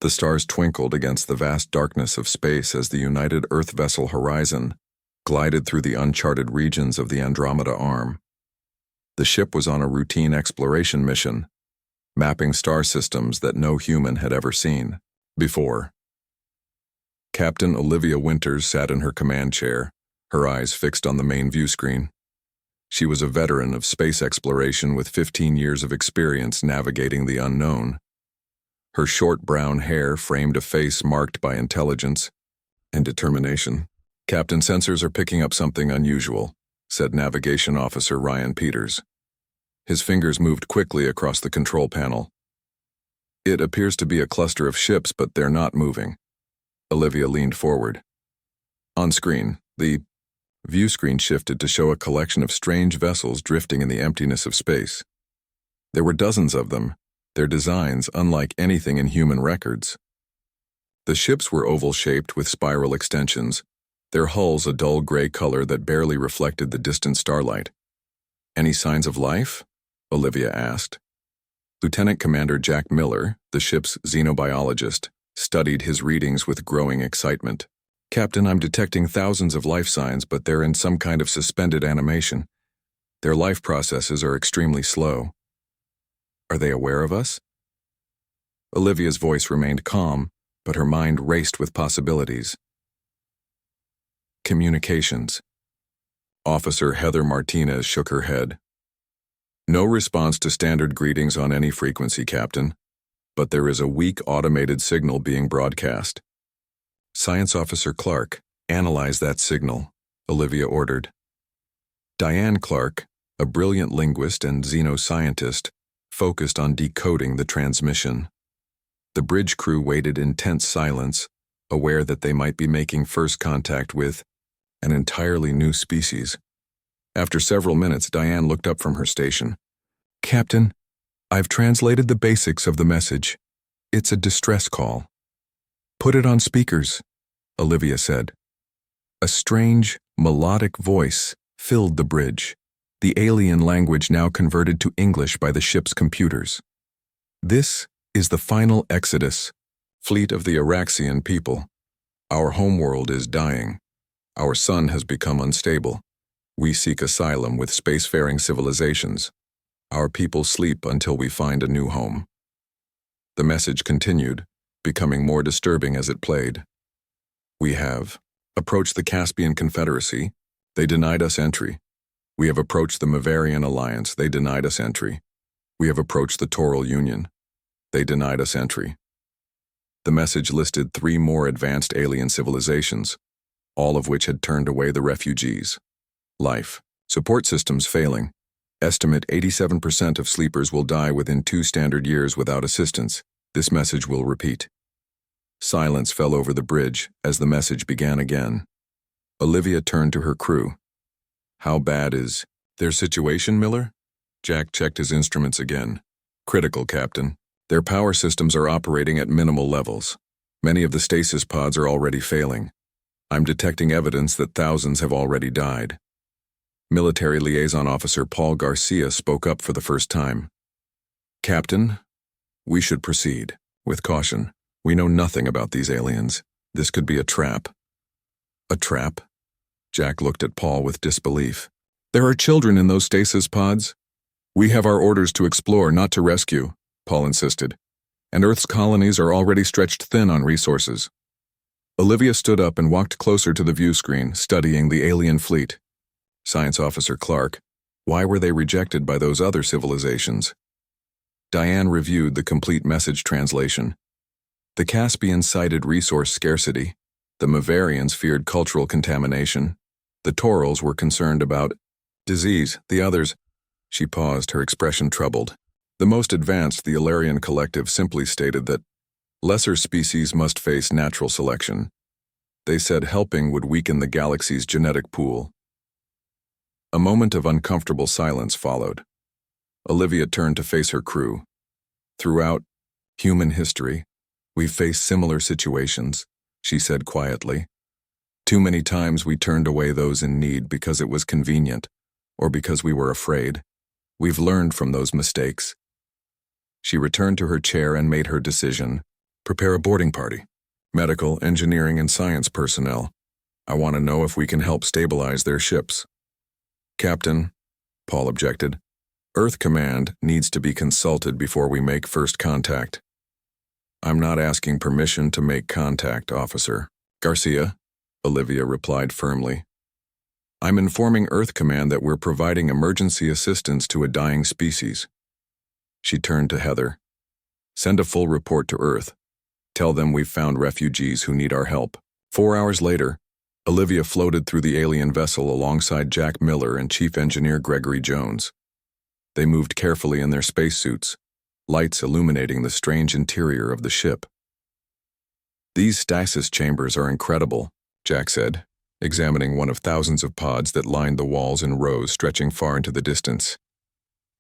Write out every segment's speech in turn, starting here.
The stars twinkled against the vast darkness of space as the United Earth vessel Horizon glided through the uncharted regions of the Andromeda Arm. The ship was on a routine exploration mission, mapping star systems that no human had ever seen before. Captain Olivia Winters sat in her command chair, her eyes fixed on the main view screen. She was a veteran of space exploration with 15 years of experience navigating the unknown. Her short brown hair framed a face marked by intelligence and determination. "Captain, sensors are picking up something unusual," said Navigation Officer Ryan Peters. His fingers moved quickly across the control panel. "It appears to be a cluster of ships, but they're not moving." Olivia leaned forward. On screen, the view screen shifted to show a collection of strange vessels drifting in the emptiness of space. There were dozens of them, their designs unlike anything in human records. The ships were oval-shaped with spiral extensions, their hulls a dull gray color that barely reflected the distant starlight. "Any signs of life?" Olivia asked. Lieutenant Commander Jack Miller, the ship's xenobiologist, studied his readings with growing excitement. "Captain, I'm detecting thousands of life signs, but they're in some kind of suspended animation. Their life processes are extremely slow." "Are they aware of us?" Olivia's voice remained calm, but her mind raced with possibilities. Communications. Officer Heather Martinez shook her head. "No response to standard greetings on any frequency, Captain, but there is a weak automated signal being broadcast." "Science Officer Clark, analyze that signal," Olivia ordered. Diane Clark, a brilliant linguist and xenoscientist, focused on decoding the transmission. The bridge crew waited in tense silence, aware that they might be making first contact with an entirely new species. After several minutes, Diane looked up from her station. "Captain, I've translated the basics of the message. It's a distress call." "Put it on speakers," Olivia said. A strange, melodic voice filled the bridge, the alien language now converted to English by the ship's computers. "This is the final exodus, fleet of the Araxian people. Our homeworld is dying. Our sun has become unstable. We seek asylum with spacefaring civilizations. Our people sleep until we find a new home." The message continued, becoming more disturbing as it played. "We have approached the Caspian Confederacy. They denied us entry. We have approached the Mavarian Alliance. They denied us entry. We have approached the Toral Union. They denied us entry." The message listed 3 more advanced alien civilizations, all of which had turned away the refugees. Life. Support systems failing. Estimate 87% of sleepers will die within 2 standard years without assistance. This message will repeat. Silence fell over the bridge as the message began again. Olivia turned to her crew. "How bad is their situation, Miller?" Jack checked his instruments again. "Critical, Captain. Their power systems are operating at minimal levels. Many of the stasis pods are already failing. I'm detecting evidence that thousands have already died." Military Liaison Officer Paul Garcia spoke up for the first time. "Captain, we should proceed with caution. We know nothing about these aliens. This could be a trap." "A trap?" Jack looked at Paul with disbelief. "There are children in those stasis pods." "We have our orders to explore, not to rescue," Paul insisted. "And Earth's colonies are already stretched thin on resources." Olivia stood up and walked closer to the view screen, studying the alien fleet. "Science Officer Clark, why were they rejected by those other civilizations?" Diane reviewed the complete message translation. The Caspians cited resource scarcity. The Mavarians feared cultural contamination. The Torals were concerned about disease. The others— She paused, her expression troubled. The most advanced, the Ilarian Collective, simply stated that lesser species must face natural selection. They said helping would weaken the galaxy's genetic pool. A moment of uncomfortable silence followed. Olivia turned to face her crew. "Throughout human history, we've faced similar situations," she said quietly. "Too many times we turned away those in need because it was convenient, or because we were afraid. We've learned from those mistakes." She returned to her chair and made her decision. Prepare a boarding party. Medical, engineering, and science personnel. I want to know if we can help stabilize their ships. Captain, Paul objected, Earth Command needs to be consulted before we make first contact. I'm not asking permission to make contact, officer. Garcia, Olivia replied firmly. I'm informing Earth Command that we're providing emergency assistance to a dying species. She turned to Heather. Send a full report to Earth. Tell them we've found refugees who need our help. 4 hours later, Olivia floated through the alien vessel alongside Jack Miller and Chief Engineer Gregory Jones. They moved carefully in their spacesuits, lights illuminating the strange interior of the ship. These stasis chambers are incredible, Jack said, examining one of thousands of pods that lined the walls in rows stretching far into the distance.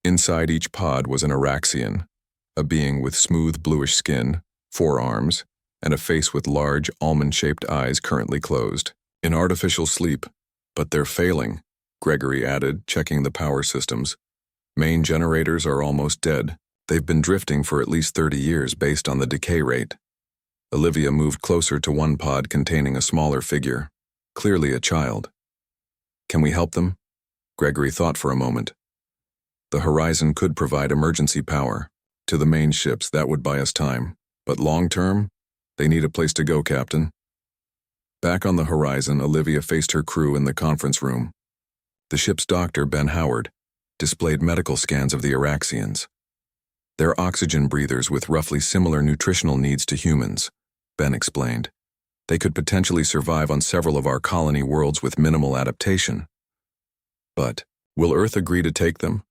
Inside each pod was an Araxian, a being with smooth bluish skin, 4 arms, and a face with large, almond-shaped eyes currently closed. In artificial sleep, but they're failing, Gregory added, checking the power systems. Main generators are almost dead. They've been drifting for at least 30 years based on the decay rate. Olivia moved closer to one pod containing a smaller figure, clearly a child. Can we help them? Gregory thought for a moment. The Horizon could provide emergency power. To the main ships, that would buy us time. But long-term, they need a place to go, Captain. Back on the Horizon, Olivia faced her crew in the conference room. The ship's doctor, Ben Howard, displayed medical scans of the Araxians. They're oxygen breathers with roughly similar nutritional needs to humans, Ben explained. They could potentially survive on several of our colony worlds with minimal adaptation. But, will Earth agree to take them?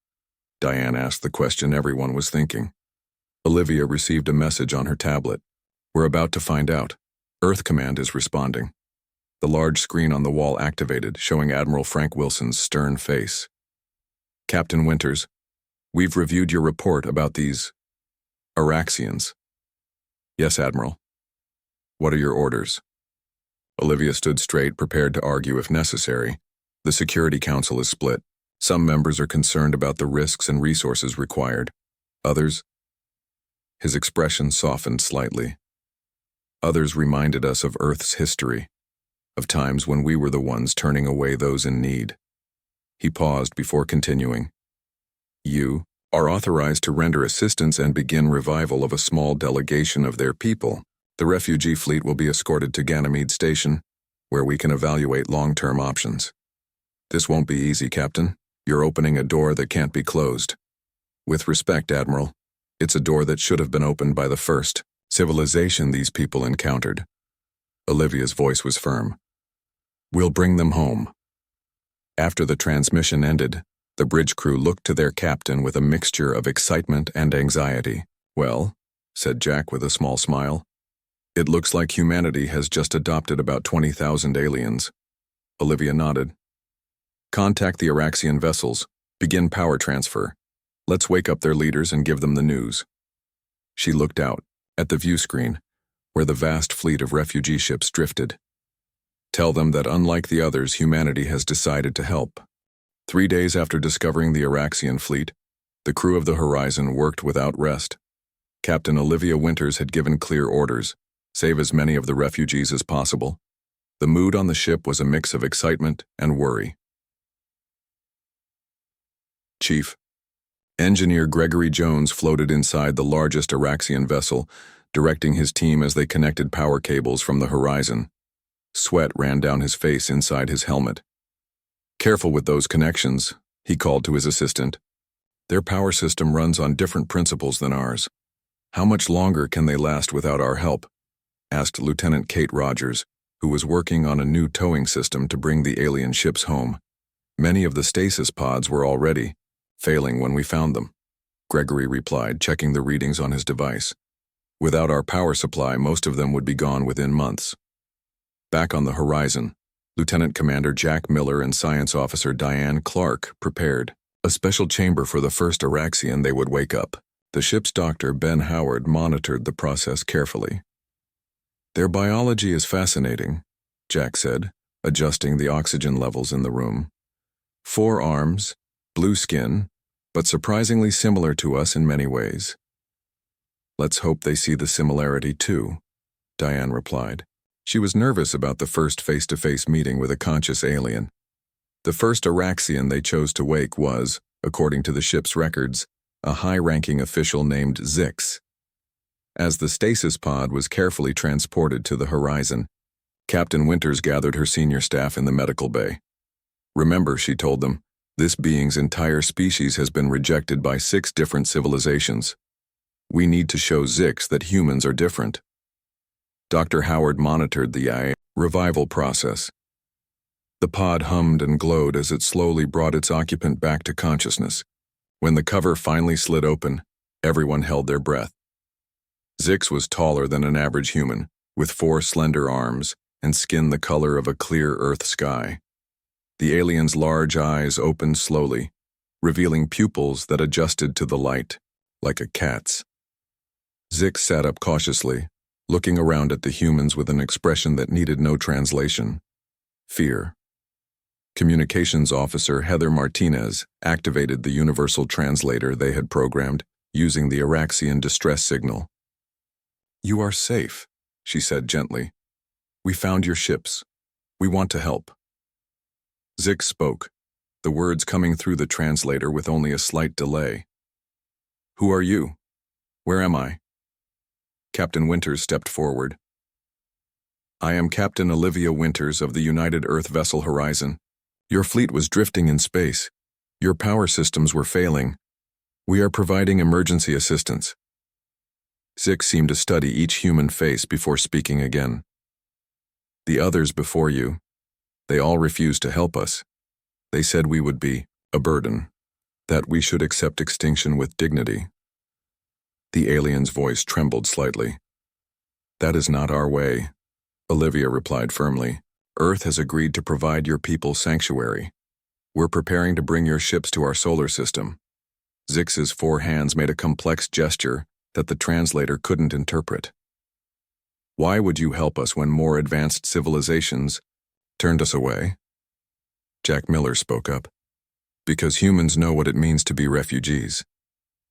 Diane asked the question everyone was thinking. Olivia received a message on her tablet. We're about to find out. Earth Command is responding. The large screen on the wall activated, showing Admiral Frank Wilson's stern face. Captain Winters, we've reviewed your report about these Araxians. Yes, Admiral. What are your orders? Olivia stood straight, prepared to argue if necessary. The Security Council is split. Some members are concerned about the risks and resources required. Others? His expression softened slightly. Others reminded us of Earth's history, of times when we were the ones turning away those in need. He paused before continuing. You are authorized to render assistance and begin revival of a small delegation of their people. The refugee fleet will be escorted to Ganymede Station, where we can evaluate long-term options. This won't be easy, Captain. You're opening a door that can't be closed. With respect, Admiral, it's a door that should have been opened by the first civilization these people encountered. Olivia's voice was firm. We'll bring them home. After the transmission ended, the bridge crew looked to their captain with a mixture of excitement and anxiety. Well, said Jack with a small smile, it looks like humanity has just adopted about 20,000 aliens. Olivia nodded. Contact the Araxian vessels. Begin power transfer. Let's wake up their leaders and give them the news. She looked out, at the view screen, where the vast fleet of refugee ships drifted. Tell them that unlike the others, humanity has decided to help. 3 days after discovering the Araxian fleet, the crew of the Horizon worked without rest. Captain Olivia Winters had given clear orders: save as many of the refugees as possible. The mood on the ship was a mix of excitement and worry. Chief, Engineer Gregory Jones floated inside the largest Araxian vessel, directing his team as they connected power cables from the Horizon. Sweat ran down his face inside his helmet. Careful with those connections, he called to his assistant. Their power system runs on different principles than ours. How much longer can they last without our help? Asked Lieutenant Kate Rogers, who was working on a new towing system to bring the alien ships home. Many of the stasis pods were already failing when we found them, Gregory replied, checking the readings on his device. Without our power supply, most of them would be gone within months. Back on the Horizon, Lieutenant Commander Jack Miller and Science Officer Diane Clark prepared a special chamber for the first Araxian they would wake up. The ship's doctor, Ben Howard, monitored the process carefully. Their biology is fascinating, Jack said, adjusting the oxygen levels in the room. 4 arms, blue skin, but surprisingly similar to us in many ways. Let's hope they see the similarity too, Diane replied. She was nervous about the first face-to-face meeting with a conscious alien. The first Araxian they chose to wake was, according to the ship's records, a high-ranking official named Zix. As the stasis pod was carefully transported to the horizon, Captain Winters gathered her senior staff in the medical bay. Remember, she told them, this being's entire species has been rejected by 6 different civilizations. We need to show Zix that humans are different. Dr. Howard monitored the AI revival process. The pod hummed and glowed as it slowly brought its occupant back to consciousness. When the cover finally slid open, everyone held their breath. Zix was taller than an average human, with 4 slender arms and skin the color of a clear Earth sky. The alien's large eyes opened slowly, revealing pupils that adjusted to the light, like a cat's. Zix sat up cautiously, looking around at the humans with an expression that needed no translation: fear. Communications Officer Heather Martinez activated the universal translator they had programmed using the Araxian distress signal. "You are safe," she said gently. "We found your ships. We want to help." Zix spoke, the words coming through the translator with only a slight delay. "Who are you? Where am I?" Captain Winters stepped forward. "I am Captain Olivia Winters of the United Earth vessel Horizon. Your fleet was drifting in space. Your power systems were failing. We are providing emergency assistance." Zix seemed to study each human face before speaking again. "The others before you, they all refused to help us. They said we would be a burden, that we should accept extinction with dignity." The alien's voice trembled slightly. "That is not our way," Olivia replied firmly. "Earth has agreed to provide your people sanctuary. We're preparing to bring your ships to our solar system." Zix's 4 hands made a complex gesture that the translator couldn't interpret. "Why would you help us when more advanced civilizations turned us away?" Jack Miller spoke up. "Because humans know what it means to be refugees.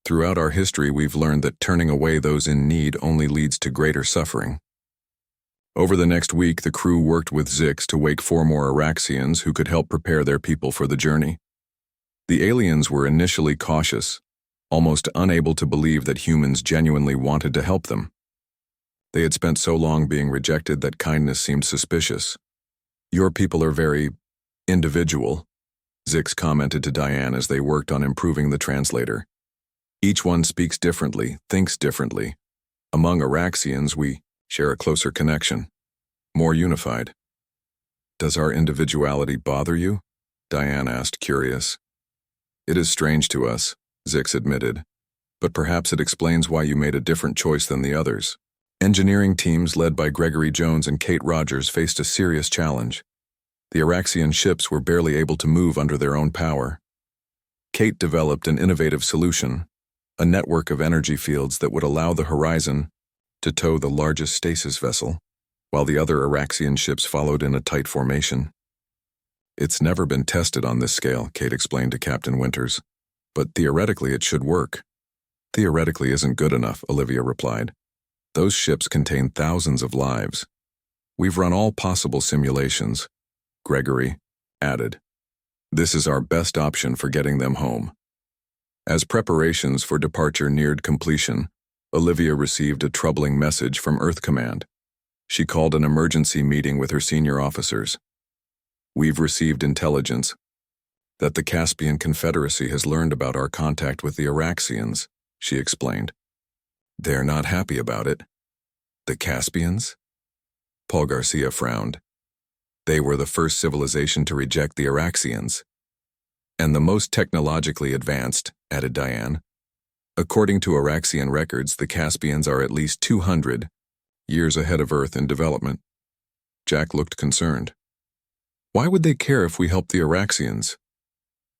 Throughout our history, we've learned that turning away those in need only leads to greater suffering." Over the next week, the crew worked with Zix to wake 4 more Araxians who could help prepare their people for the journey. The aliens were initially cautious, almost unable to believe that humans genuinely wanted to help them. They had spent so long being rejected that kindness seemed suspicious. "Your people are very individual," Zix commented to Diane as they worked on improving the translator. "Each one speaks differently, thinks differently. Among Araxians, we share a closer connection, more unified." "Does our individuality bother you?" Diane asked, curious. "It is strange to us," Zix admitted, "but perhaps it explains why you made a different choice than the others." Engineering teams led by Gregory Jones and Kate Rogers faced a serious challenge. The Araxian ships were barely able to move under their own power. Kate developed an innovative solution, a network of energy fields that would allow the Horizon to tow the largest stasis vessel, while the other Araxian ships followed in a tight formation. "It's never been tested on this scale," Kate explained to Captain Winters, "but theoretically it should work." "Theoretically isn't good enough," Olivia replied. "Those ships contain thousands of lives. We've run all possible simulations," Gregory added. "This is our best option for getting them home." As preparations for departure neared completion, Olivia received a troubling message from Earth Command. She called an emergency meeting with her senior officers. "We've received intelligence that the Caspian Confederacy has learned about our contact with the Araxians," she explained. "They're not happy about it." "The Caspians?" Paul Garcia frowned. "They were the first civilization to reject the Araxians. And the most technologically advanced," added Diane. "According to Araxian records, the Caspians are at least 200 years ahead of Earth in development." Jack looked concerned. "Why would they care if we help the Araxians?"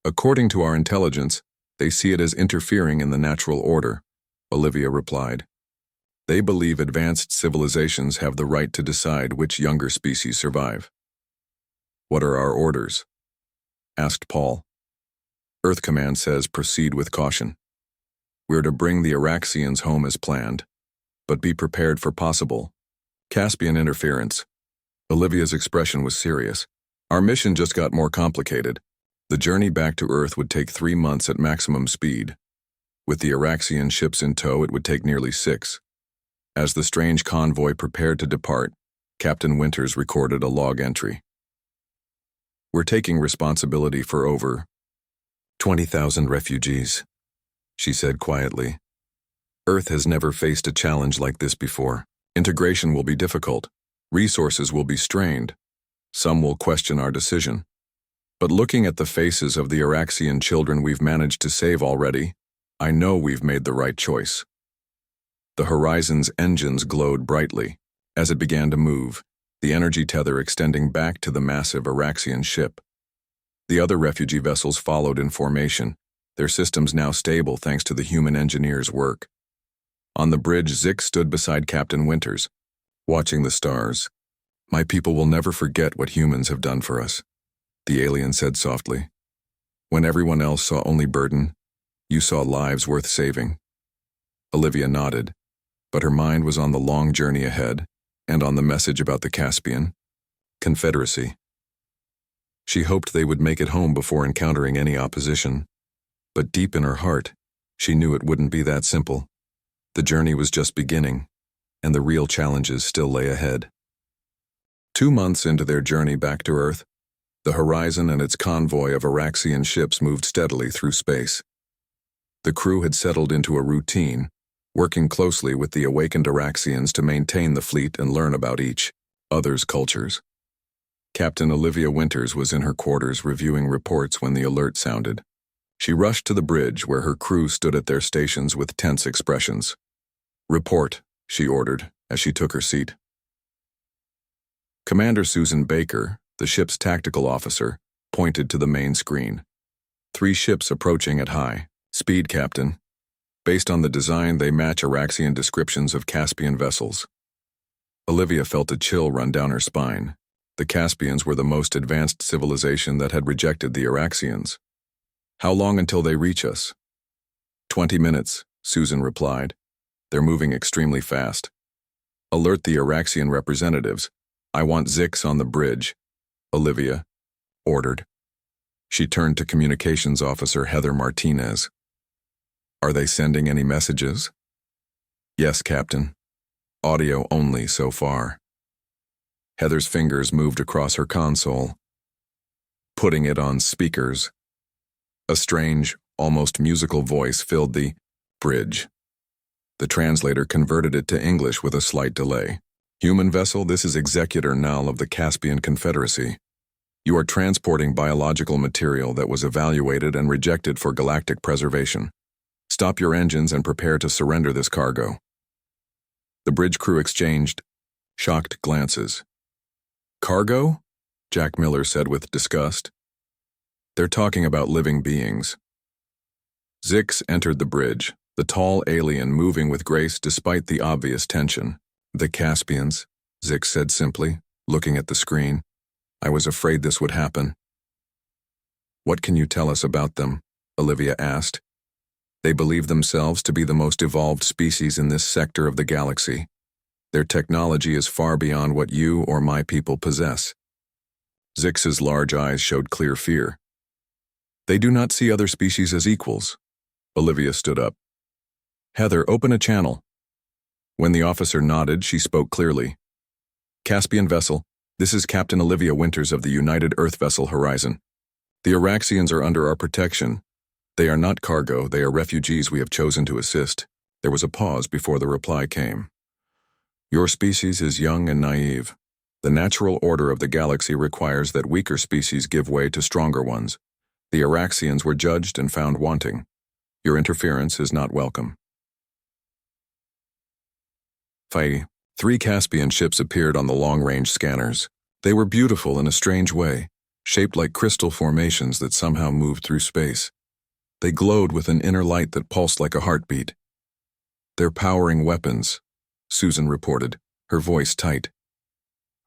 "According to our intelligence, they see it as interfering in the natural order," Olivia replied. "They believe advanced civilizations have the right to decide which younger species survive." "What are our orders?" asked Paul. "Earth Command says proceed with caution. We're to bring the Araxians home as planned, but be prepared for possible Caspian interference. Olivia's expression was serious. Our mission just got more complicated. The journey back to Earth would take 3 months at maximum speed. With the Araxian ships in tow, it would take nearly 6. As the strange convoy prepared to depart, Captain Winters recorded a log entry. We're taking responsibility for over 20,000 refugees, she said quietly. Earth has never faced a challenge like this before. Integration will be difficult. Resources will be strained. Some will question our decision. But looking at the faces of the Araxian children we've managed to save already, I know we've made the right choice. The Horizon's engines glowed brightly. As it began to move, the energy tether extending back to the massive Araxian ship. The other refugee vessels followed in formation, their systems now stable thanks to the human engineers' work. On the bridge, Zix stood beside Captain Winters, watching the stars. My people will never forget what humans have done for us, the alien said softly. When everyone else saw only burden, you saw lives worth saving. Olivia nodded, but her mind was on the long journey ahead and on the message about the Caspian Confederacy. She hoped they would make it home before encountering any opposition, but deep in her heart, she knew it wouldn't be that simple. The journey was just beginning, and the real challenges still lay ahead. 2 months into their journey back to Earth, the Horizon and its convoy of Araxian ships moved steadily through space. The crew had settled into a routine, working closely with the awakened Araxians to maintain the fleet and learn about each other's cultures. Captain Olivia Winters was in her quarters reviewing reports when the alert sounded. She rushed to the bridge where her crew stood at their stations with tense expressions. Report, she ordered as she took her seat. Commander Susan Baker, the ship's tactical officer, pointed to the main screen. 3 ships approaching at high speed, Captain. Based on the design, they match Araxian descriptions of Caspian vessels. Olivia felt a chill run down her spine. The Caspians were the most advanced civilization that had rejected the Araxians. How long until they reach us? 20 minutes, Susan replied. They're moving extremely fast. Alert the Araxian representatives. I want Zix on the bridge, Olivia ordered. She turned to Communications Officer Heather Martinez. Are they sending any messages? Yes, Captain. Audio only so far. Heather's fingers moved across her console, putting it on speakers. A strange, almost musical voice filled the bridge. The translator converted it to English with a slight delay. Human vessel, this is Executor Null of the Caspian Confederacy. You are transporting biological material that was evaluated and rejected for galactic preservation. Stop your engines and prepare to surrender this cargo. The bridge crew exchanged shocked glances. Cargo? Jack Miller said with disgust. They're talking about living beings. Zix entered the bridge, the tall alien moving with grace despite the obvious tension. The Caspians, Zix said simply, looking at the screen. I was afraid this would happen. What can you tell us about them? Olivia asked. They believe themselves to be the most evolved species in this sector of the galaxy. Their technology is far beyond what you or my people possess. Zix's large eyes showed clear fear. They do not see other species as equals. Olivia stood up. Heather, open a channel. When the officer nodded, she spoke clearly. Caspian vessel, this is Captain Olivia Winters of the United Earth Vessel Horizon. The Araxians are under our protection. They are not cargo, they are refugees we have chosen to assist. There was a pause before the reply came. Your species is young and naive. The natural order of the galaxy requires that weaker species give way to stronger ones. The Araxians were judged and found wanting. Your interference is not welcome. 3 Caspian ships appeared on the long-range scanners. They were beautiful in a strange way, shaped like crystal formations that somehow moved through space. They glowed with an inner light that pulsed like a heartbeat. They're powering weapons, Susan reported, her voice tight.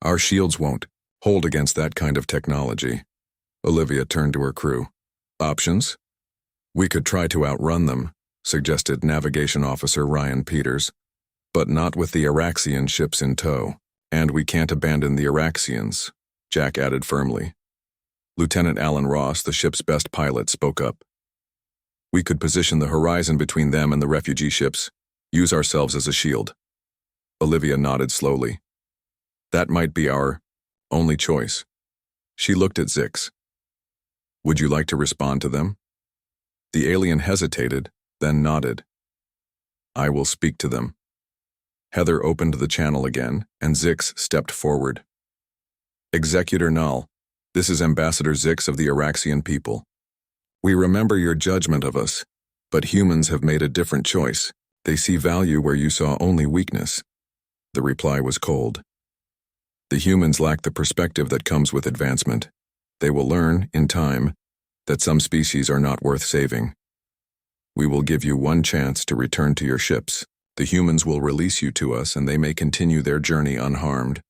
Our shields won't hold against that kind of technology. Olivia turned to her crew. Options? We could try to outrun them, suggested Navigation Officer Ryan Peters. But not with the Araxian ships in tow. And we can't abandon the Araxians, Jack added firmly. Lieutenant Alan Ross, the ship's best pilot, spoke up. We could position the horizon between them and the refugee ships, use ourselves as a shield. Olivia nodded slowly. That might be our only choice. She looked at Zix. Would you like to respond to them? The alien hesitated, then nodded. I will speak to them. Heather opened the channel again, and Zix stepped forward. Executor Null, this is Ambassador Zix of the Araxian people. We remember your judgment of us, but humans have made a different choice. They see value where you saw only weakness. The reply was cold. The humans lack the perspective that comes with advancement. They will learn, in time, that some species are not worth saving. We will give you one chance to return to your ships. The humans will release you to us and they may continue their journey unharmed.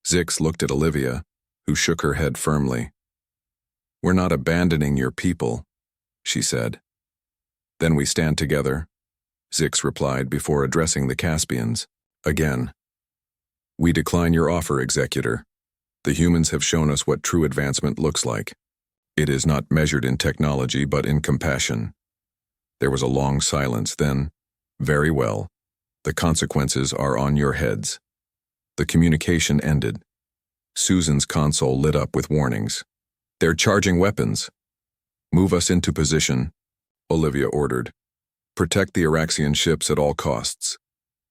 Zix looked at Olivia, who shook her head firmly. We're not abandoning your people, she said. Then we stand together, Zix replied before addressing the Caspians. Again. We decline your offer, Executor. The humans have shown us what true advancement looks like. It is not measured in technology but in compassion. There was a long silence, then, very well. The consequences are on your heads. The communication ended. Susan's console lit up with warnings. They're charging weapons. Move us into position, Olivia ordered. Protect the Araxian ships at all costs.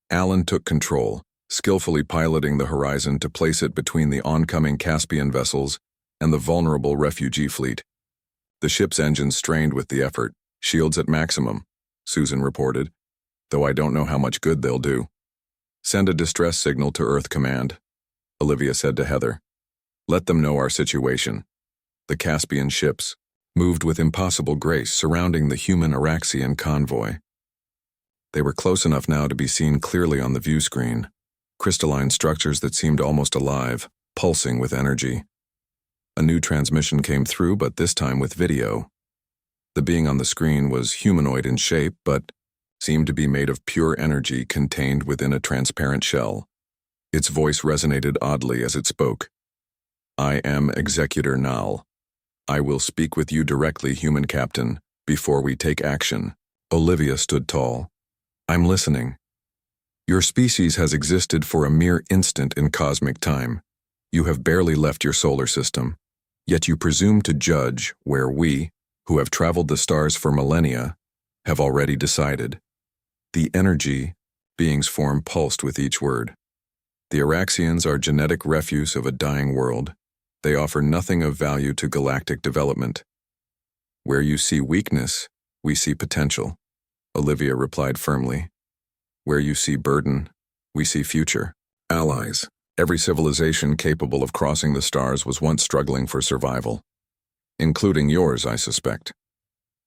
Alan took control, skillfully piloting the horizon to place it between the oncoming Caspian vessels and the vulnerable refugee fleet. The ship's engines strained with the effort, shields at maximum, Susan reported, though I don't know how much good they'll do. Send a distress signal to Earth Command, Olivia said to Heather. Let them know our situation. The Caspian ships moved with impossible grace surrounding the human Araxian convoy. They were close enough now to be seen clearly on the view screen, crystalline structures that seemed almost alive, pulsing with energy. A new transmission came through, but this time with video. The being on the screen was humanoid in shape, but seemed to be made of pure energy contained within a transparent shell. Its voice resonated oddly as it spoke. I am Executor Null. I will speak with you directly, human captain, before we take action. Olivia stood tall. I'm listening. Your species has existed for a mere instant in cosmic time. You have barely left your solar system, yet you presume to judge where we, who have traveled the stars for millennia, have already decided. The energy beings form pulsed with each word. The Araxians are genetic refuse of a dying world. They offer nothing of value to galactic development. Where you see weakness, we see potential, Olivia replied firmly. Where you see burden, we see future. Allies. Every civilization capable of crossing the stars was once struggling for survival. Including yours, I suspect.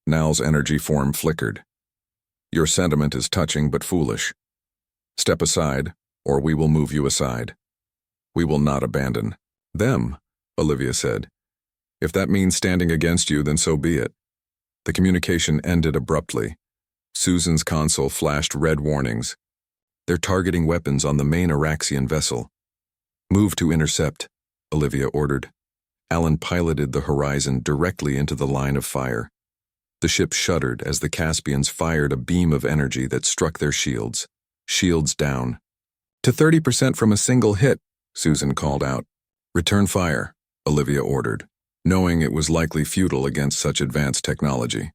Nal's energy form flickered. Your sentiment is touching but foolish. Step aside, or we will move you aside. We will not abandon them, Olivia said. If that means standing against you, then so be it. The communication ended abruptly. Susan's console flashed red warnings. They're targeting weapons on the main Araxian vessel. Move to intercept, Olivia ordered. Alan piloted the horizon directly into the line of fire. The ship shuddered as the Caspians fired a beam of energy that struck their shields. Shields down. To 30% from a single hit, Susan called out. Return fire, Olivia ordered, knowing it was likely futile against such advanced technology.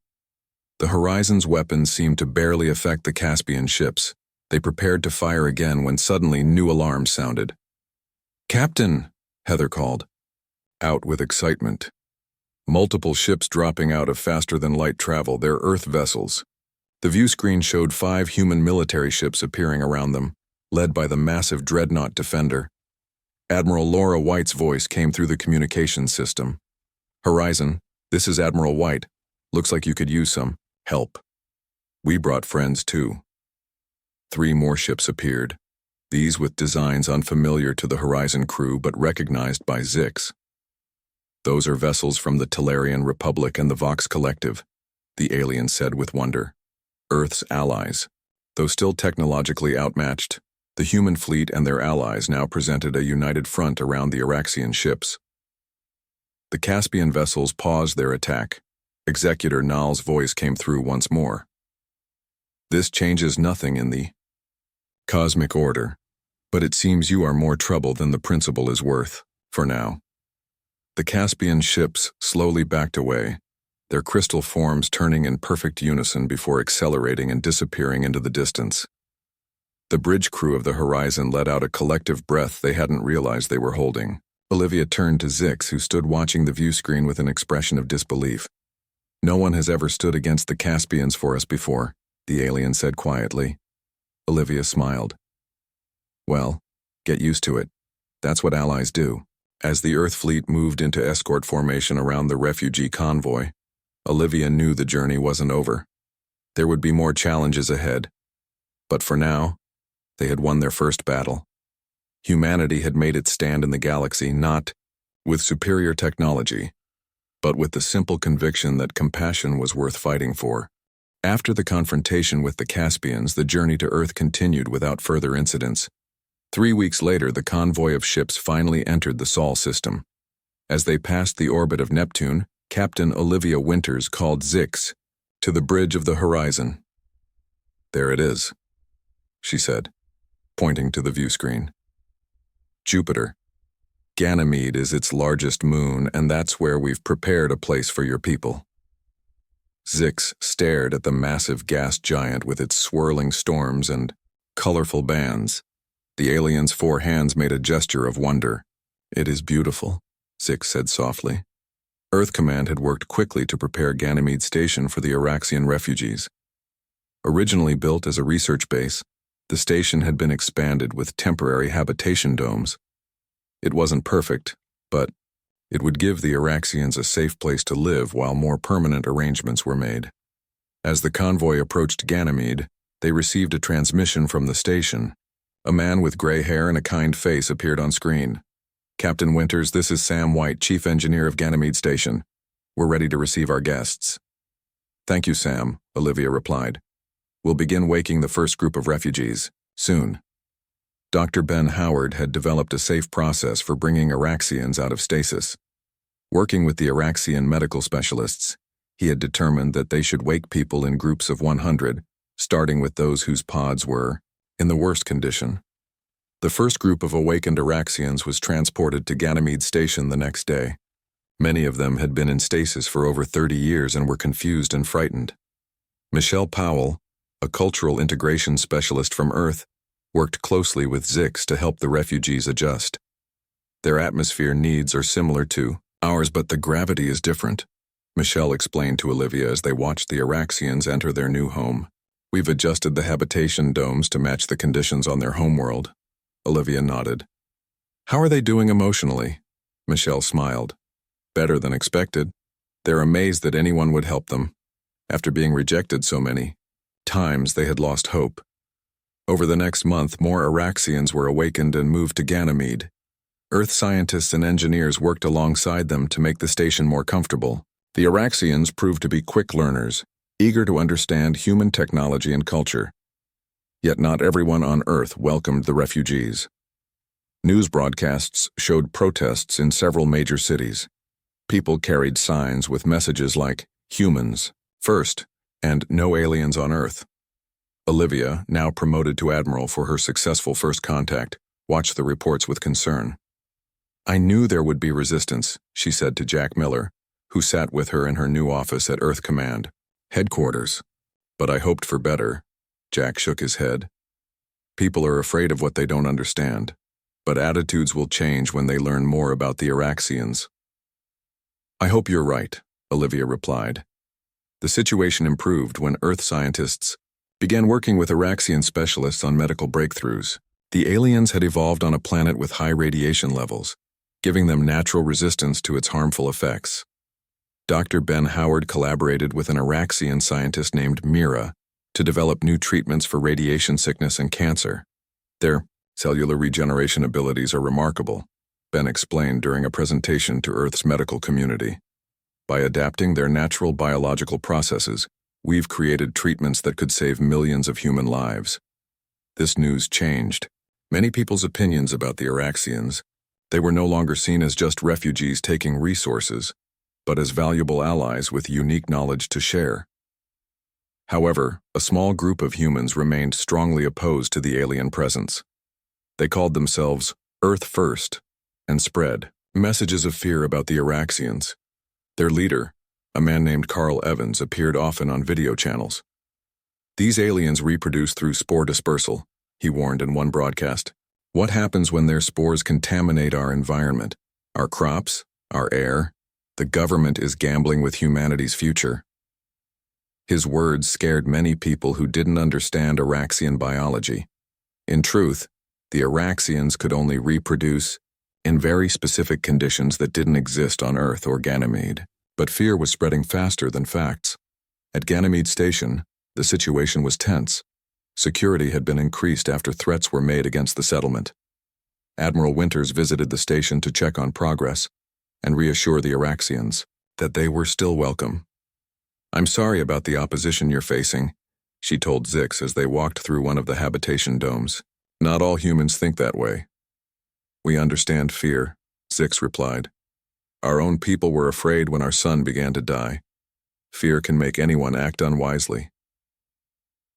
The horizon's weapons seemed to barely affect the Caspian ships. They prepared to fire again when suddenly new alarms sounded. Captain, Heather called. Out with excitement. Multiple ships dropping out of faster-than-light travel, their Earth vessels. The view screen showed 5 human military ships appearing around them, led by the massive dreadnought Defender. Admiral Laura White's voice came through the communications system. Horizon, this is Admiral White. Looks like you could use some help. We brought friends too. 3 more ships appeared, these with designs unfamiliar to the Horizon crew but recognized by Zix. Those are vessels from the Tellarian Republic and the Vox Collective, the alien said with wonder. Earth's allies. Though still technologically outmatched, The human fleet and their allies now presented a united front around the Araxian ships. The Caspian vessels paused their attack. Executor Nal's voice came through once more. This changes nothing in the cosmic order, but it seems you are more trouble than the principle is worth, for now. The Caspian ships slowly backed away, their crystal forms turning in perfect unison before accelerating and disappearing into the distance. The bridge crew of the Horizon let out a collective breath they hadn't realized they were holding. Olivia turned to Zix, who stood watching the view screen with an expression of disbelief. "No one has ever stood against the Caspians for us before," the alien said quietly. Olivia smiled. "Well, get used to it. That's what allies do." As the Earth fleet moved into escort formation around the refugee convoy, Olivia knew the journey wasn't over. There would be more challenges ahead. But for now, they had won their first battle. Humanity had made its stand in the galaxy not with superior technology, but with the simple conviction that compassion was worth fighting for. After the confrontation with the Caspians, the journey to Earth continued without further incidents. 3 weeks later, the convoy of ships finally entered the Sol system. As they passed the orbit of Neptune, Captain Olivia Winters called Zix to the bridge of the Horizon. "There it is," she said, pointing to the view screen. "Jupiter. Ganymede is its largest moon, and that's where we've prepared a place for your people." Zix stared at the massive gas giant with its swirling storms and colorful bands. The alien's 4 hands made a gesture of wonder. "It is beautiful," Zix said softly. Earth Command had worked quickly to prepare Ganymede Station for the Araxian refugees. Originally built as a research base, the station had been expanded with temporary habitation domes. It wasn't perfect, but it would give the Araxians a safe place to live while more permanent arrangements were made. As the convoy approached Ganymede, they received a transmission from the station. A man with gray hair and a kind face appeared on screen. "Captain Winters, this is Sam White, Chief Engineer of Ganymede Station. We're ready to receive our guests." "Thank you, Sam," Olivia replied. "We'll begin waking the first group of refugees soon." Dr. Ben Howard had developed a safe process for bringing Araxians out of stasis. Working with the Araxian medical specialists, he had determined that they should wake people in groups of 100, starting with those whose pods were in the worst condition. The first group of awakened Araxians was transported to Ganymede Station the next day. Many of them had been in stasis for over 30 years and were confused and frightened. Michelle Powell, a cultural integration specialist from Earth, worked closely with Zix to help the refugees adjust. "Their atmosphere needs are similar to ours, but the gravity is different," Michelle explained to Olivia as they watched the Araxians enter their new home. "We've adjusted the habitation domes to match the conditions on their homeworld." Olivia nodded. "How are they doing emotionally?" Michelle smiled. "Better than expected. They're amazed that anyone would help them. After being rejected so many times, they had lost hope. Over the next month, more Araxians were awakened and moved to Ganymede. Earth scientists and engineers worked alongside them to make the station more comfortable. The Araxians proved to be quick learners, eager to understand human technology and culture. Yet not everyone on Earth welcomed the refugees. News broadcasts showed protests in several major cities. People carried signs with messages like, "Humans, first," and "No aliens on Earth." Olivia, now promoted to Admiral for her successful first contact, watched the reports with concern. "I knew there would be resistance," she said to Jack Miller, who sat with her in her new office at Earth Command headquarters. "But I hoped for better." Jack shook his head. "People are afraid of what they don't understand, but attitudes will change when they learn more about the Araxians." "I hope you're right," Olivia replied. The situation improved when Earth scientists began working with Araxian specialists on medical breakthroughs. The aliens had evolved on a planet with high radiation levels, giving them natural resistance to its harmful effects. Dr. Ben Howard collaborated with an Araxian scientist named Mira to develop new treatments for radiation sickness and cancer. Their cellular regeneration abilities are remarkable, Ben explained during a presentation to Earth's medical community. "By adapting their natural biological processes, we've created treatments that could save millions of human lives." This news changed Many people's opinions about the Araxians, they were no longer seen as just refugees taking resources, but as valuable allies with unique knowledge to share. However, a small group of humans remained strongly opposed to the alien presence. They called themselves Earth First and spread messages of fear about the Araxians. Their leader, a man named Carl Evans, appeared often on video channels. "These aliens reproduce through spore dispersal," he warned in one broadcast. "What happens when their spores contaminate our environment, our crops, our air? The government is gambling with humanity's future." His words scared many people who didn't understand Araxian biology. In truth, the Araxians could only reproduce in very specific conditions that didn't exist on Earth or Ganymede. But fear was spreading faster than facts. At Ganymede Station, the situation was tense. Security had been increased after threats were made against the settlement. Admiral Winters visited the station to check on progress and reassure the Araxians that they were still welcome. "I'm sorry about the opposition you're facing," she told Zix as they walked through one of the habitation domes. "Not all humans think that way." "We understand fear," Zix replied. "Our own people were afraid when our son began to die. Fear can make anyone act unwisely."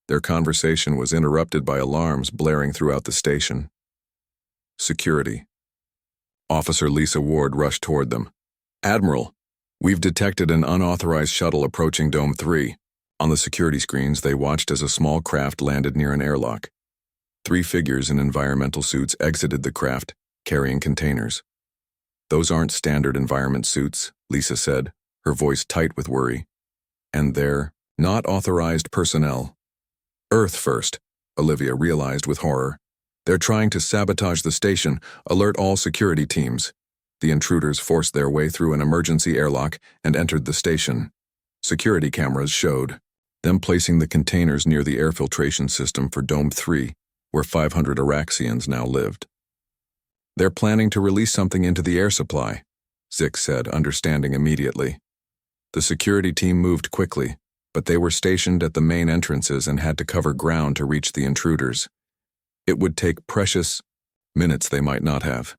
Their conversation was interrupted by alarms blaring throughout the station. Security. Officer Lisa Ward rushed toward them. "Admiral, we've detected an unauthorized shuttle approaching Dome 3. On the security screens, they watched as a small craft landed near an airlock. 3 figures in environmental suits exited the craft, carrying containers. "Those aren't standard environment suits," Lisa said, her voice tight with worry. "And they're not authorized personnel." "Earth First," Olivia realized with horror. "They're trying to sabotage the station. Alert all security teams." The intruders forced their way through an emergency airlock and entered the station. Security cameras showed them placing the containers near the air filtration system for Dome 3, where 500 Araxians now lived. "They're planning to release something into the air supply," Zix said, understanding immediately. The security team moved quickly, but they were stationed at the main entrances and had to cover ground to reach the intruders. It would take precious minutes they might not have.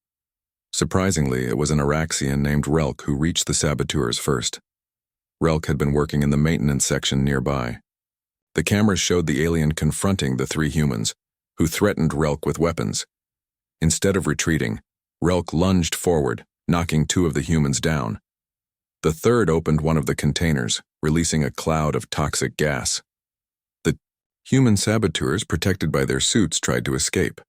Surprisingly, it was an Araxian named Relk who reached the saboteurs first. Relk had been working in the maintenance section nearby. The cameras showed the alien confronting the 3 humans, who threatened Relk with weapons. Instead of retreating, Relk lunged forward, knocking 2 of the humans down. The third opened one of the containers, releasing a cloud of toxic gas. The human saboteurs, protected by their suits, tried to escape.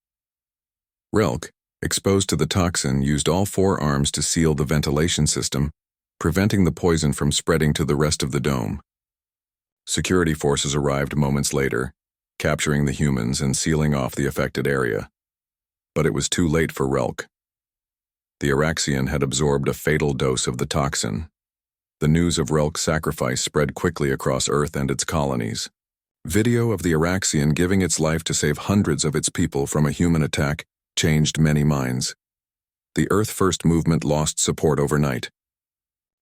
Relk, exposed to the toxin, used all 4 arms to seal the ventilation system, preventing the poison from spreading to the rest of the dome. Security forces arrived moments later, capturing the humans and sealing off the affected area. But it was too late for Relk. The Araxian had absorbed a fatal dose of the toxin. The news of Relk's sacrifice spread quickly across Earth and its colonies. Video of the Araxian giving its life to save hundreds of its people from a human attack changed many minds. The Earth First movement lost support overnight.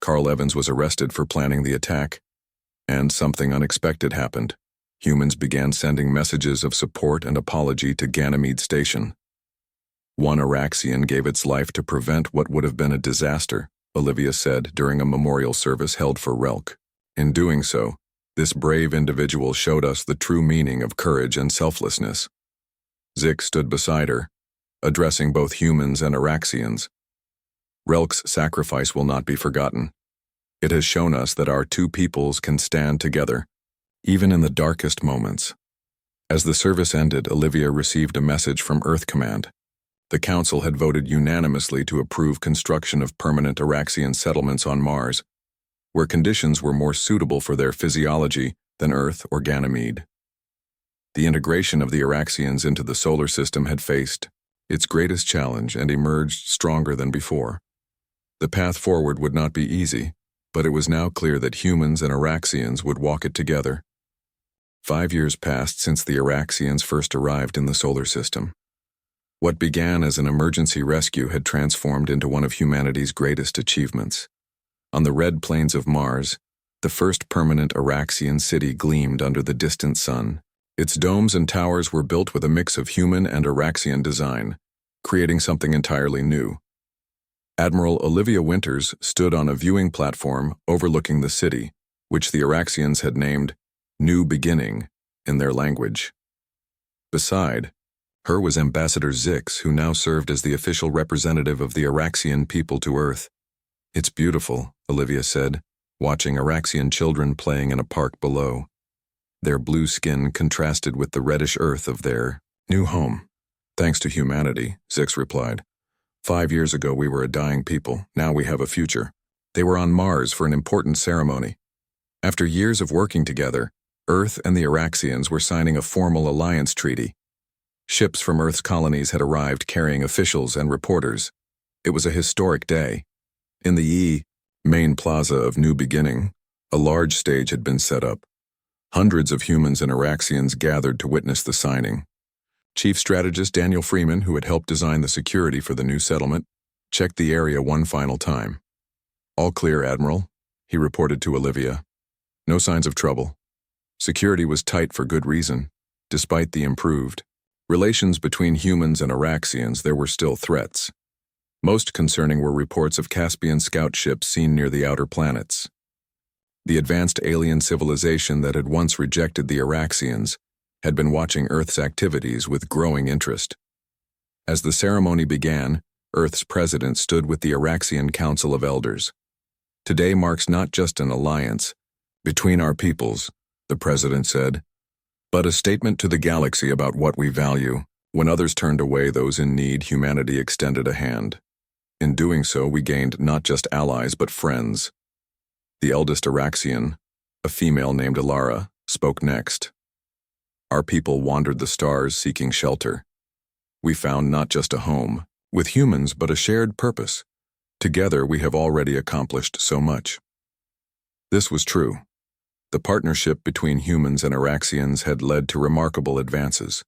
Carl Evans was arrested for planning the attack, and something unexpected happened. Humans began sending messages of support and apology to Ganymede Station. One Araxian gave its life to prevent what would have been a disaster, Olivia said during a memorial service held for Relk. In doing so, this brave individual showed us the true meaning of courage and selflessness. Zix stood beside her, addressing both humans and Araxians. Relk's sacrifice will not be forgotten. It has shown us that our 2 peoples can stand together, even in the darkest moments. As the service ended, Olivia received a message from Earth Command. The Council had voted unanimously to approve construction of permanent Araxian settlements on Mars, where conditions were more suitable for their physiology than Earth or Ganymede. The integration of the Araxians into the solar system had faced its greatest challenge and emerged stronger than before. The path forward would not be easy, but it was now clear that humans and Araxians would walk it together. 5 years passed since the Araxians first arrived in the solar system. What began as an emergency rescue had transformed into one of humanity's greatest achievements. On the red plains of Mars, the first permanent Araxian city gleamed under the distant sun. Its domes and towers were built with a mix of human and Araxian design, creating something entirely new. Admiral Olivia Winters stood on a viewing platform overlooking the city, which the Araxians had named New Beginning in their language. Beside her was Ambassador Zix, who now served as the official representative of the Araxian people to Earth. "It's beautiful," Olivia said, watching Araxian children playing in a park below. Their blue skin contrasted with the reddish earth of their new home. "Thanks to humanity," Zix replied. 5 years ago we were a dying people, now we have a future." They were on Mars for an important ceremony. After years of working together, Earth and the Araxians were signing a formal alliance treaty. Ships from Earth's colonies had arrived carrying officials and reporters. It was a historic day. In the main plaza of New Beginning, a large stage had been set up. Hundreds of humans and Araxians gathered to witness the signing. Chief Strategist Daniel Freeman, who had helped design the security for the new settlement, checked the area one final time. "All clear, Admiral," he reported to Olivia. "No signs of trouble." Security was tight for good reason. Despite the improved relations between humans and Araxians, there were still threats. Most concerning were reports of Caspian scout ships seen near the outer planets. The advanced alien civilization that had once rejected the Araxians had been watching Earth's activities with growing interest. As the ceremony began, Earth's president stood with the Araxian Council of Elders. "Today marks not just an alliance between our peoples," the president said, "but a statement to the galaxy about what we value. When others turned away those in need, humanity extended a hand. In doing so, we gained not just allies but friends." The eldest Araxian, a female named Alara, spoke next. "Our people wandered the stars seeking shelter. We found not just a home with humans but a shared purpose. Together we have already accomplished so much." This was true. The partnership between humans and Araxians had led to remarkable advances.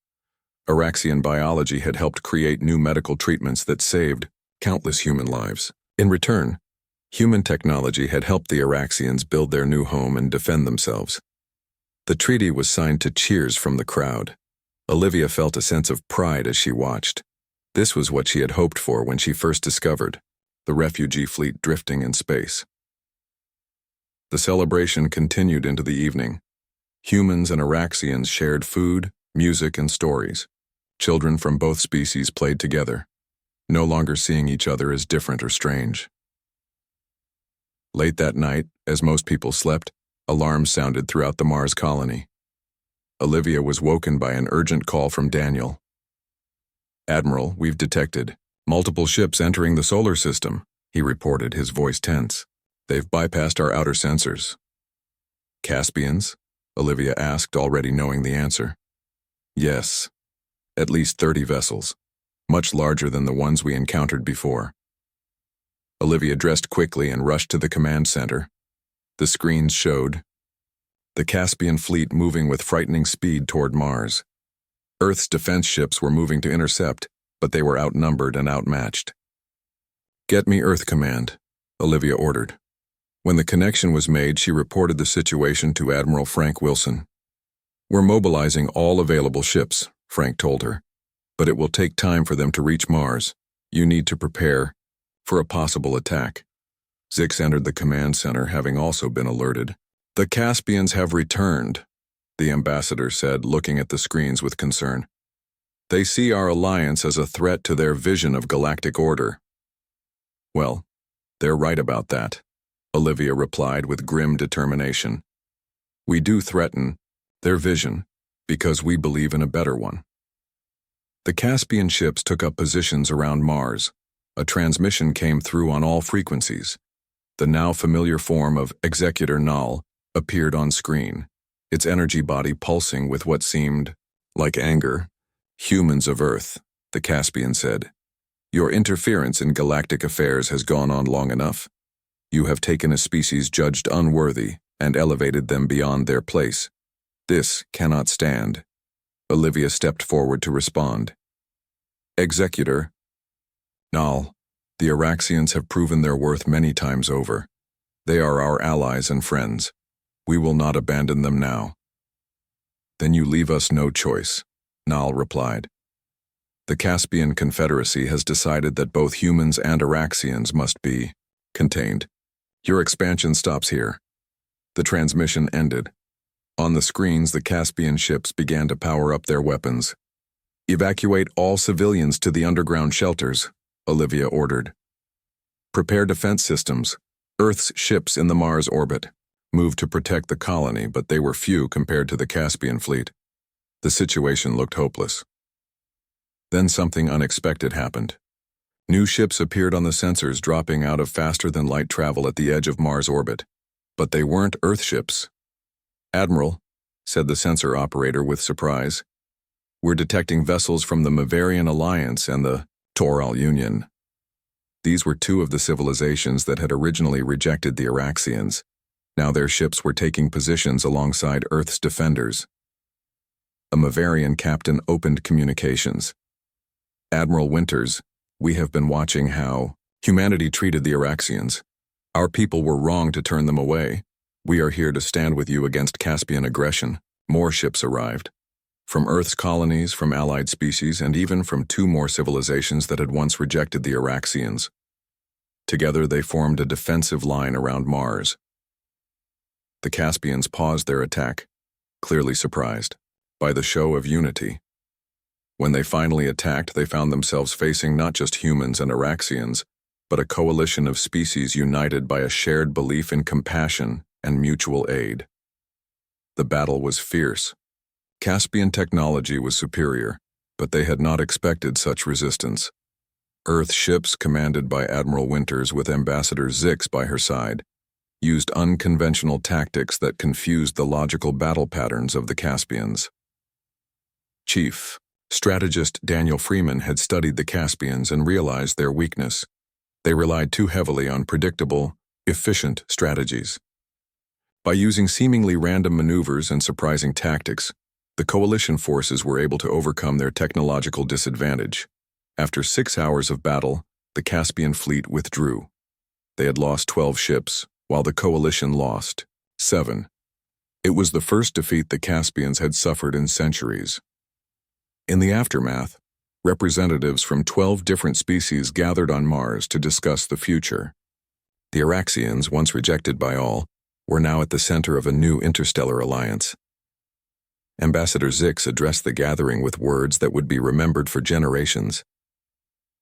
Araxian biology had helped create new medical treatments that saved countless human lives. In return, human technology had helped the Araxians build their new home and defend themselves. The treaty was signed to cheers from the crowd. Olivia felt a sense of pride as she watched. This was what she had hoped for when she first discovered the refugee fleet drifting in space. The celebration continued into the evening. Humans and Araxians shared food, music, and stories. Children from both species played together, no longer seeing each other as different or strange. Late that night, as most people slept, alarms sounded throughout the Mars colony. Olivia was woken by an urgent call from Daniel. "Admiral, we've detected multiple ships entering the solar system," he reported, his voice tense. "They've bypassed our outer sensors." "Caspians?" Olivia asked, already knowing the answer. "Yes. At least 30 vessels, much larger than the ones we encountered before." Olivia dressed quickly and rushed to the command center. The screens showed the Caspian fleet moving with frightening speed toward Mars. Earth's defense ships were moving to intercept, but they were outnumbered and outmatched. "Get me Earth Command," Olivia ordered. When the connection was made, she reported the situation to Admiral Frank Wilson. "We're mobilizing all available ships," Frank told her, "but it will take time for them to reach Mars. You need to prepare for a possible attack." Zix entered the command center, having also been alerted. "The Caspians have returned," the ambassador said, looking at the screens with concern. "They see our alliance as a threat to their vision of galactic order." "Well, they're right about that," Olivia replied with grim determination. "We do threaten their vision because we believe in a better one." The Caspian ships took up positions around Mars. A transmission came through on all frequencies. The now familiar form of Executor Null appeared on screen, its energy body pulsing with what seemed like anger. "Humans of Earth," the Caspian said, "your interference in galactic affairs has gone on long enough. You have taken a species judged unworthy and elevated them beyond their place. This cannot stand." Olivia stepped forward to respond. "Executor Null, the Araxians have proven their worth many times over. They are our allies and friends. We will not abandon them now." Then you leave us no choice, Nal replied. The Caspian Confederacy has decided that both humans and Araxians must be contained. Your expansion stops here. The transmission ended. On the screens, the Caspian ships began to power up their weapons. Evacuate all civilians to the underground shelters, Olivia ordered. Prepare defense systems. Earth's ships in the Mars orbit moved to protect the colony, but they were few compared to the Caspian fleet. The situation looked hopeless. Then something unexpected happened. New ships appeared on the sensors, dropping out of faster-than-light travel at the edge of Mars orbit. But they weren't Earth ships. Admiral, said the sensor operator with surprise, we're detecting vessels from the Maverian Alliance and the Toral Union. These were two of the civilizations that had originally rejected the Araxians. Now their ships were taking positions alongside Earth's defenders. A Maverian captain opened communications. Admiral Winters, we have been watching how humanity treated the Araxians. Our people were wrong to turn them away. We are here to stand with you against Caspian aggression. More ships arrived. From Earth's colonies, from allied species, and even from two more civilizations that had once rejected the Araxians. Together they formed a defensive line around Mars. The Caspians paused their attack, clearly surprised by the show of unity. When they finally attacked, they found themselves facing not just humans and Araxians, but a coalition of species united by a shared belief in compassion and mutual aid. The battle was fierce. Caspian technology was superior, but they had not expected such resistance. Earth ships, commanded by Admiral Winters with Ambassador Zix by her side, used unconventional tactics that confused the logical battle patterns of the Caspians. Chief Strategist Daniel Freeman had studied the Caspians and realized their weakness. They relied too heavily on predictable, efficient strategies. By using seemingly random maneuvers and surprising tactics, the coalition forces were able to overcome their technological disadvantage. After 6 hours of battle, the Caspian fleet withdrew. They had lost 12 ships, while the coalition lost 7. It was the first defeat the Caspians had suffered in centuries. In the aftermath, representatives from 12 different species gathered on Mars to discuss the future. The Araxians, once rejected by all, were now at the center of a new interstellar alliance. Ambassador Zix addressed the gathering with words that would be remembered for generations.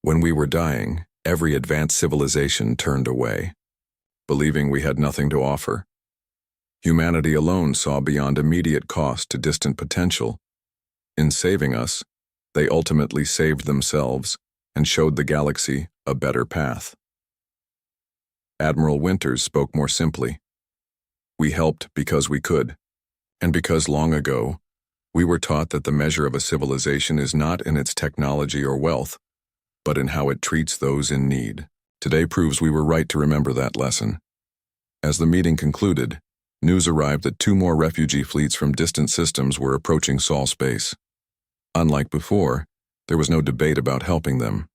When we were dying, every advanced civilization turned away, believing we had nothing to offer. Humanity alone saw beyond immediate cost to distant potential. In saving us, they ultimately saved themselves and showed the galaxy a better path. Admiral Winters spoke more simply. We helped because we could, and because long ago, we were taught that the measure of a civilization is not in its technology or wealth, but in how it treats those in need. Today proves we were right to remember that lesson. As the meeting concluded, news arrived that 2 more refugee fleets from distant systems were approaching Sol space. Unlike before, there was no debate about helping them.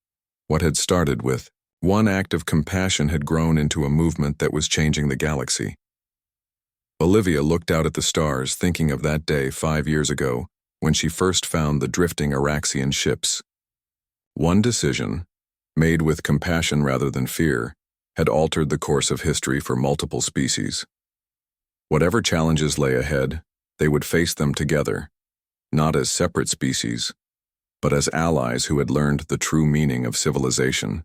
What had started with one act of compassion had grown into a movement that was changing the galaxy. Olivia looked out at the stars, thinking of that day 5 years ago when she first found the drifting Araxian ships. One decision, made with compassion rather than fear, had altered the course of history for multiple species. Whatever challenges lay ahead, they would face them together, not as separate species, but as allies who had learned the true meaning of civilization.